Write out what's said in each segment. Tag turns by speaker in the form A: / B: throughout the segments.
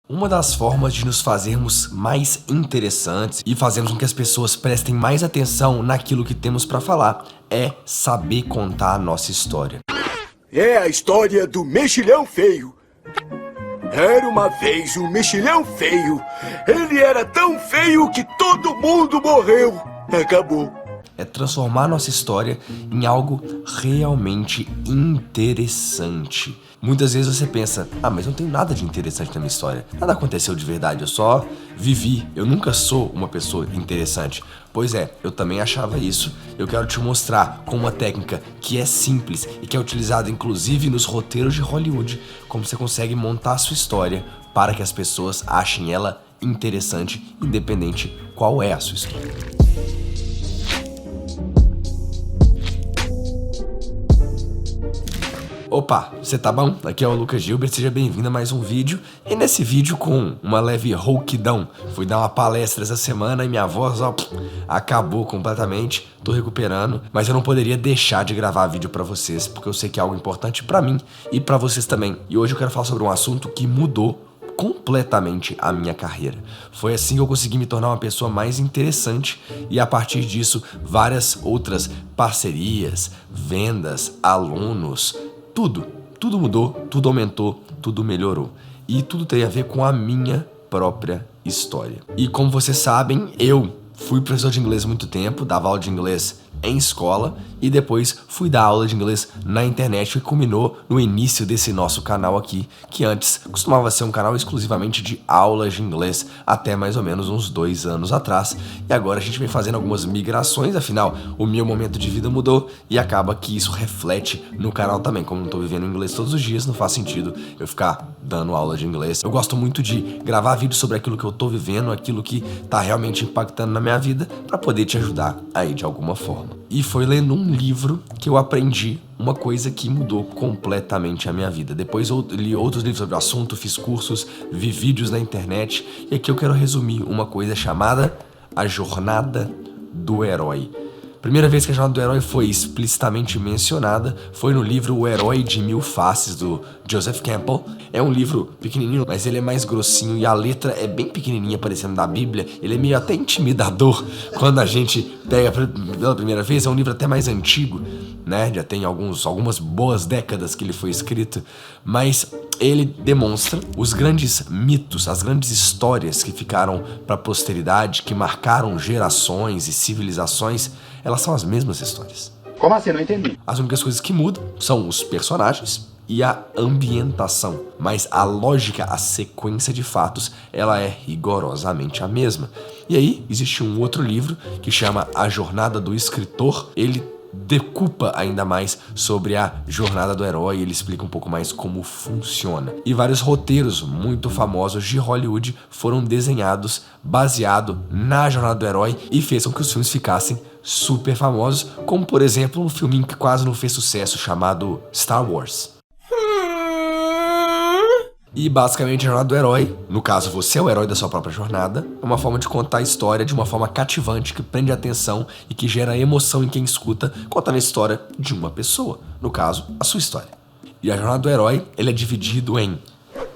A: Uma das formas de nos fazermos mais interessantes e fazermos com que as pessoas prestem mais atenção naquilo que temos para falar é saber contar a nossa história.
B: É a história do mexilhão feio. Era uma vez um mexilhão feio. Ele era tão feio que todo mundo morreu. Acabou.
A: É transformar nossa história em algo realmente interessante. Muitas vezes você pensa, mas não tem nada de interessante na minha história. Nada aconteceu de verdade, eu só vivi. Eu nunca sou uma pessoa interessante. Pois é, eu também achava isso. Eu quero te mostrar com uma técnica que é simples e que é utilizada inclusive nos roteiros de Hollywood, como você consegue montar a sua história para que as pessoas achem ela interessante, independente qual é a sua história. Opa, você tá bom? Aqui é o Lucas Gilbert, seja bem-vindo a mais um vídeo. E nesse vídeo com uma leve rouquidão, fui dar uma palestra essa semana e minha voz, acabou completamente, tô recuperando. Mas eu não poderia deixar de gravar vídeo pra vocês, porque eu sei que é algo importante pra mim e pra vocês também. E hoje eu quero falar sobre um assunto que mudou completamente a minha carreira. Foi assim que eu consegui me tornar uma pessoa mais interessante e a partir disso várias outras parcerias, vendas, alunos, tudo mudou, tudo aumentou, tudo melhorou. E tudo tem a ver com a minha própria história. E como vocês sabem, eu fui professor de inglês há muito tempo, dava aula de inglês em escola e depois fui dar aula de inglês na internet, que culminou no início desse nosso canal aqui, que antes costumava ser um canal exclusivamente de aulas de inglês até mais ou menos uns 2 anos atrás, e agora a gente vem fazendo algumas migrações, afinal o meu momento de vida mudou e acaba que isso reflete no canal também. Como não tô vivendo inglês todos os dias, não faz sentido eu ficar dando aula de inglês. Eu gosto muito de gravar vídeos sobre aquilo que eu tô vivendo, aquilo que tá realmente impactando na minha vida, para poder te ajudar aí de alguma forma. E foi lendo um livro que eu aprendi uma coisa que mudou completamente a minha vida. Depois eu li outros livros sobre o assunto, fiz cursos, vi vídeos na internet, e aqui eu quero resumir uma coisa chamada A Jornada do Herói. Primeira vez que a Jornada do Herói foi explicitamente mencionada foi no livro O Herói de Mil Faces, do Joseph Campbell. É um livro pequenininho, mas ele é mais grossinho e a letra é bem pequenininha, parecendo da Bíblia. Ele é meio até intimidador quando a gente pega pela primeira vez. É um livro até mais antigo, né? Já tem algumas boas décadas que ele foi escrito, mas ele demonstra os grandes mitos, as grandes histórias que ficaram para a posteridade, que marcaram gerações e civilizações. Elas são as mesmas histórias.
C: Como assim? Não entendi.
A: As únicas coisas que mudam são os personagens e a ambientação, mas a lógica, a sequência de fatos, ela é rigorosamente a mesma. E aí existe um outro livro que chama A Jornada do Escritor. Ele decupa ainda mais sobre a jornada do herói, ele explica um pouco mais como funciona. E vários roteiros muito famosos de Hollywood foram desenhados baseado na jornada do herói e fez com que os filmes ficassem super famosos, como por exemplo um filminho que quase não fez sucesso chamado Star Wars. E basicamente a jornada do herói, no caso você é o herói da sua própria jornada, é uma forma de contar a história de uma forma cativante, que prende a atenção e que gera emoção em quem escuta, contando a história de uma pessoa, no caso, a sua história. E a jornada do herói, ele é dividido em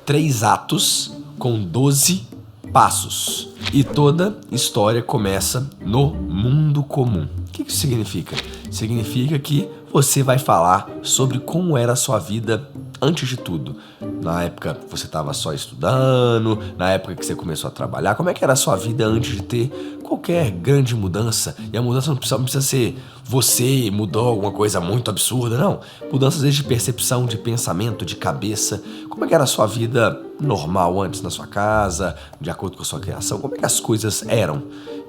A: 3 atos com 12 passos. E toda história começa no mundo comum. O que isso significa? Significa que você vai falar sobre como era a sua vida antes de tudo. Na época que você estava só estudando, na época que você começou a trabalhar, como é que era a sua vida antes de ter qualquer grande mudança? E a mudança não precisa ser você mudou alguma coisa muito absurda, não. Mudanças desde de percepção, de pensamento, de cabeça. Como é que era a sua vida normal antes na sua casa, de acordo com a sua criação? Como é que as coisas eram?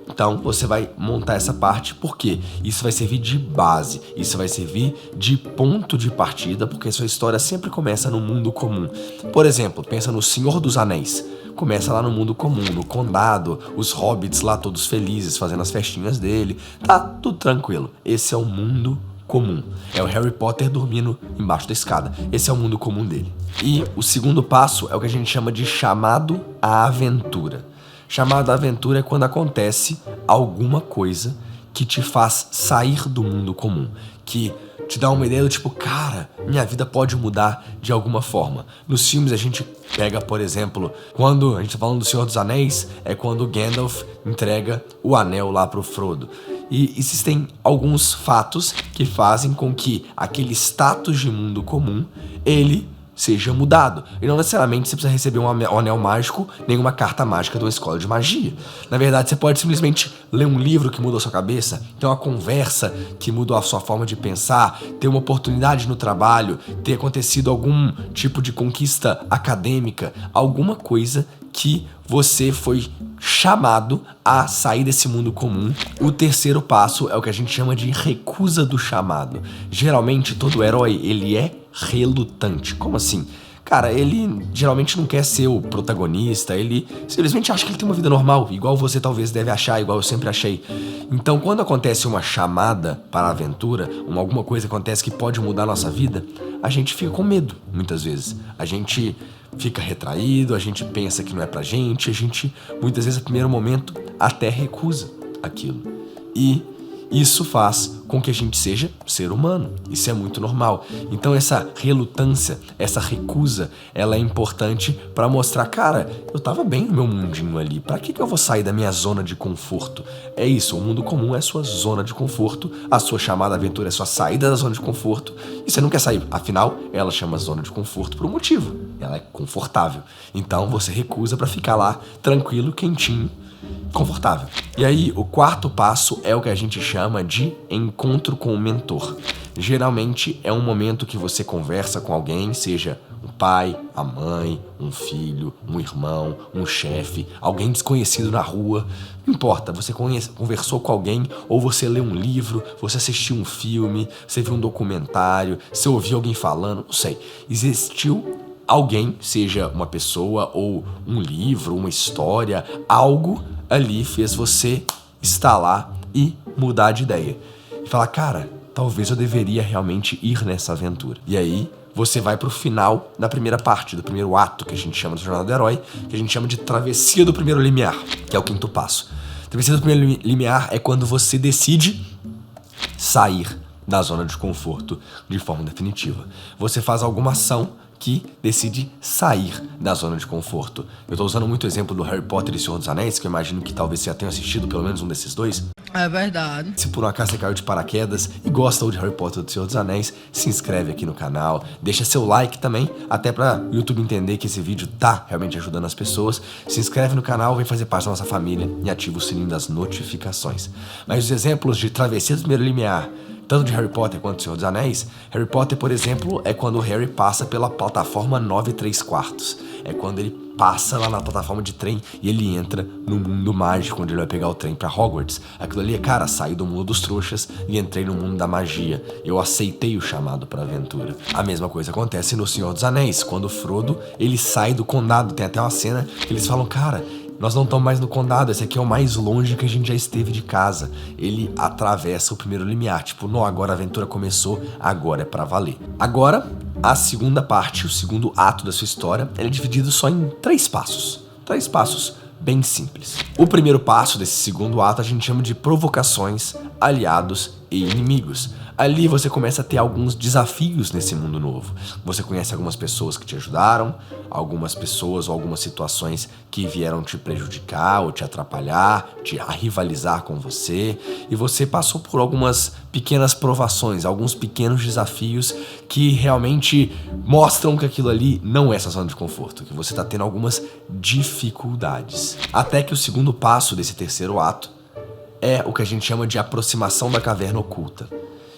A: Então você vai montar essa parte, porque isso vai servir de base, isso vai servir de ponto de partida, porque sua história sempre começa no mundo comum. Por exemplo, pensa no Senhor dos Anéis. Começa lá no mundo comum, no condado, os hobbits lá todos felizes, fazendo as festinhas dele. Tá tudo tranquilo. Esse é o mundo comum. É o Harry Potter dormindo embaixo da escada. Esse é o mundo comum dele. E o segundo passo é o que a gente chama de chamado à aventura. Chamado à aventura é quando acontece alguma coisa que te faz sair do mundo comum, que te dá uma ideia do tipo, cara, minha vida pode mudar de alguma forma. Nos filmes a gente pega, por exemplo, quando a gente tá falando do Senhor dos Anéis, é quando o Gandalf entrega o anel lá pro Frodo. E existem alguns fatos que fazem com que aquele status de mundo comum, ele seja mudado. E não necessariamente você precisa receber um anel mágico, nem uma carta mágica de uma escola de magia. Na verdade, você pode simplesmente ler um livro que mudou a sua cabeça, ter uma conversa que mudou a sua forma de pensar, ter uma oportunidade no trabalho, ter acontecido algum tipo de conquista acadêmica, alguma coisa que você foi chamado a sair desse mundo comum. O terceiro passo é o que a gente chama de recusa do chamado. Geralmente, todo herói, ele é relutante. Como assim? Cara, ele geralmente não quer ser o protagonista, ele simplesmente acha que ele tem uma vida normal, igual você talvez deve achar, igual eu sempre achei. Então, quando acontece uma chamada para a aventura, alguma coisa acontece que pode mudar a nossa vida, a gente fica com medo, muitas vezes. A gente fica retraído, a gente pensa que não é pra gente, a gente, muitas vezes, no primeiro momento, até recusa aquilo. E isso faz com que a gente seja ser humano. Isso é muito normal. Então essa relutância, essa recusa, ela é importante para mostrar, cara, eu tava bem no meu mundinho ali. Pra que eu vou sair da minha zona de conforto? É isso, o mundo comum é a sua zona de conforto, a sua chamada aventura é a sua saída da zona de conforto, e você não quer sair. Afinal, ela chama zona de conforto por um motivo. Ela é confortável. Então você recusa para ficar lá tranquilo, quentinho, confortável. E aí, o quarto passo é o que a gente chama de encontro com o mentor. Geralmente é um momento que você conversa com alguém, seja um pai, a mãe, um filho, um irmão, um chefe, alguém desconhecido na rua. Não importa, você conversou com alguém, ou você leu um livro, você assistiu um filme, você viu um documentário, você ouviu alguém falando, não sei. Existiu alguém, seja uma pessoa ou um livro, uma história, algo ali fez você estalar e mudar de ideia. E falar, cara, talvez eu deveria realmente ir nessa aventura. E aí, você vai pro final da primeira parte, do primeiro ato, que a gente chama de Jornada do Herói, que a gente chama de Travessia do Primeiro Limiar, que é o quinto passo. Travessia do Primeiro Limiar é quando você decide sair da zona de conforto de forma definitiva. Você faz alguma ação que decide sair da zona de conforto. Eu tô usando muito o exemplo do Harry Potter e Senhor dos Anéis, que eu imagino que talvez você já tenha assistido pelo menos um desses dois.
C: É verdade.
A: Se por um acaso você caiu de paraquedas e gosta de Harry Potter ou do Senhor dos Anéis, se inscreve aqui no canal, deixa seu like também, até pra o YouTube entender que esse vídeo tá realmente ajudando as pessoas. Se inscreve no canal, vem fazer parte da nossa família e ativa o sininho das notificações. Mas os exemplos de Travessia do Primeiro Limiar, tanto de Harry Potter quanto do Senhor dos Anéis, Harry Potter, por exemplo, é quando o Harry passa pela plataforma 9 3/4. É quando ele passa lá na plataforma de trem e ele entra no mundo mágico, onde ele vai pegar o trem pra Hogwarts. Aquilo ali é, cara, saí do mundo dos trouxas e entrei no mundo da magia. Eu aceitei o chamado pra aventura. A mesma coisa acontece no Senhor dos Anéis, quando o Frodo, ele sai do condado. Tem até uma cena que eles falam, cara, nós não estamos mais no condado, esse aqui é o mais longe que a gente já esteve de casa. Ele atravessa o primeiro limiar, tipo, não, agora a aventura começou, agora é pra valer. Agora, a segunda parte, o segundo ato da sua história, ele é dividido só em 3 passos. 3 passos bem simples. O primeiro passo desse segundo ato a gente chama de provocações, aliados e inimigos. Ali você começa a ter alguns desafios nesse mundo novo. Você conhece algumas pessoas que te ajudaram, algumas pessoas ou algumas situações que vieram te prejudicar ou te atrapalhar, te rivalizar com você, e você passou por algumas pequenas provações, alguns pequenos desafios que realmente mostram que aquilo ali não é essa zona de conforto, que você está tendo algumas dificuldades. Até que o segundo passo desse terceiro ato é o que a gente chama de aproximação da caverna oculta.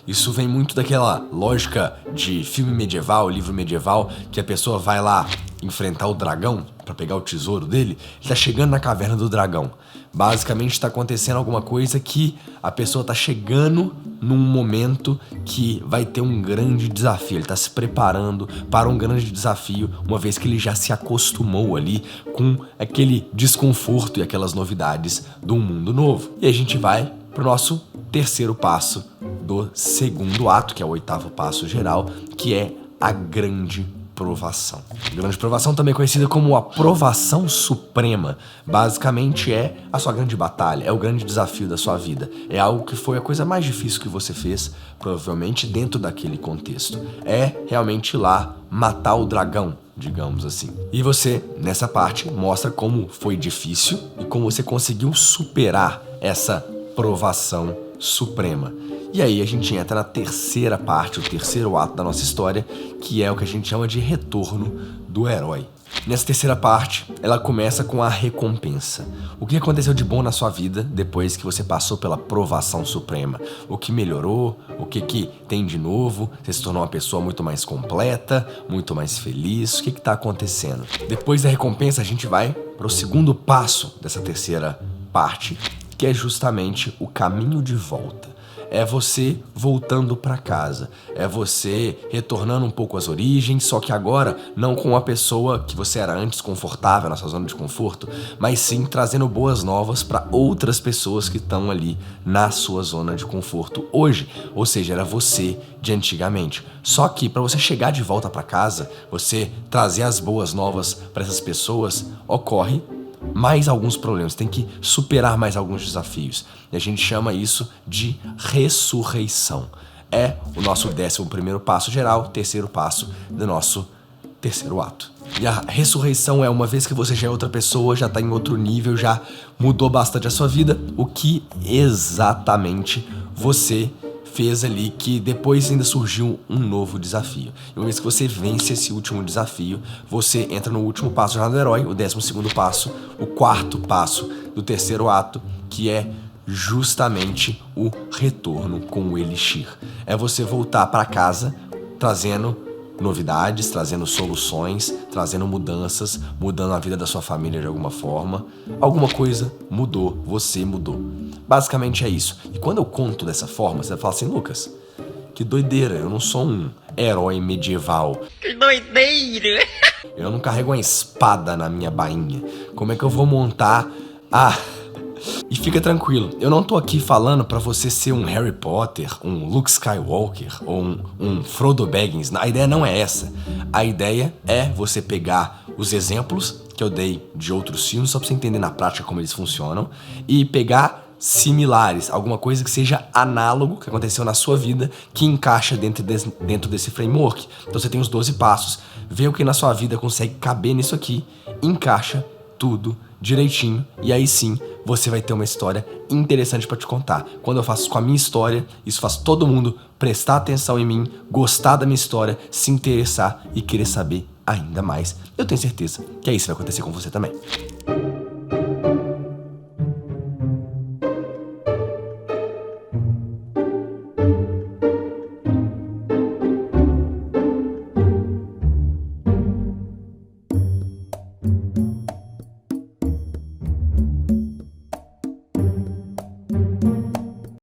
A: Isso vem muito daquela lógica de filme medieval, livro medieval, que a pessoa vai lá enfrentar o dragão para pegar o tesouro dele, ele tá chegando na caverna do dragão. Basicamente está acontecendo alguma coisa que a pessoa tá chegando num momento que vai ter um grande desafio. Ele tá se preparando para um grande desafio, uma vez que ele já se acostumou ali com aquele desconforto e aquelas novidades do mundo novo. E a gente vai pro nosso terceiro passo do segundo ato, que é o 8º passo geral, que é a grande provação. Grande provação, também conhecida como a provação suprema, basicamente é a sua grande batalha, é o grande desafio da sua vida. É algo que foi a coisa mais difícil que você fez, provavelmente dentro daquele contexto. É realmente ir lá matar o dragão, digamos assim. E você, nessa parte, mostra como foi difícil e como você conseguiu superar essa provação suprema. E aí a gente entra na terceira parte, o terceiro ato da nossa história, que é o que a gente chama de retorno do herói. Nessa terceira parte, ela começa com a recompensa. O que aconteceu de bom na sua vida depois que você passou pela provação suprema? O que melhorou? O que tem de novo? Você se tornou uma pessoa muito mais completa, muito mais feliz? O que está acontecendo? Depois da recompensa, a gente vai para o segundo passo dessa terceira parte, que é justamente o caminho de volta. É você voltando para casa, é você retornando um pouco às origens, só que agora não com a pessoa que você era antes confortável na sua zona de conforto, mas sim trazendo boas novas para outras pessoas que estão ali na sua zona de conforto hoje, ou seja, era você de antigamente. Só que para você chegar de volta para casa, você trazer as boas novas para essas pessoas, ocorre mais alguns problemas, tem que superar mais alguns desafios. E a gente chama isso de ressurreição. É o nosso 11º passo geral, terceiro passo do nosso terceiro ato. E a ressurreição é uma vez que você já é outra pessoa, já está em outro nível, já mudou bastante a sua vida, o que exatamente você fez ali que depois ainda surgiu um novo desafio. E uma vez que você vence esse último desafio, você entra no último passo da jornada do herói, o 12º passo, o quarto passo do terceiro ato, que é justamente o retorno com o Elixir. É você voltar para casa trazendo novidades, trazendo soluções, trazendo mudanças, mudando a vida da sua família de alguma forma. Alguma coisa mudou, você mudou. Basicamente é isso. E quando eu conto dessa forma, você vai falar assim, Lucas, que doideira, eu não sou um herói medieval.
C: Que doideira!
A: Eu não carrego uma espada na minha bainha. Como é que eu vou montar E fica tranquilo, eu não tô aqui falando pra você ser um Harry Potter, um Luke Skywalker ou um Frodo Baggins. A ideia não é essa. A ideia é você pegar os exemplos que eu dei de outros filmes, só pra você entender na prática como eles funcionam, e pegar similares, alguma coisa que seja análogo que aconteceu na sua vida, que encaixa dentro desse framework. Então você tem os 12 passos, vê o que na sua vida consegue caber nisso aqui, encaixa tudo direitinho, e aí sim você vai ter uma história interessante pra te contar. Quando eu faço isso com a minha história, isso faz todo mundo prestar atenção em mim, gostar da minha história, se interessar e querer saber ainda mais. Eu tenho certeza que é isso que vai acontecer com você também.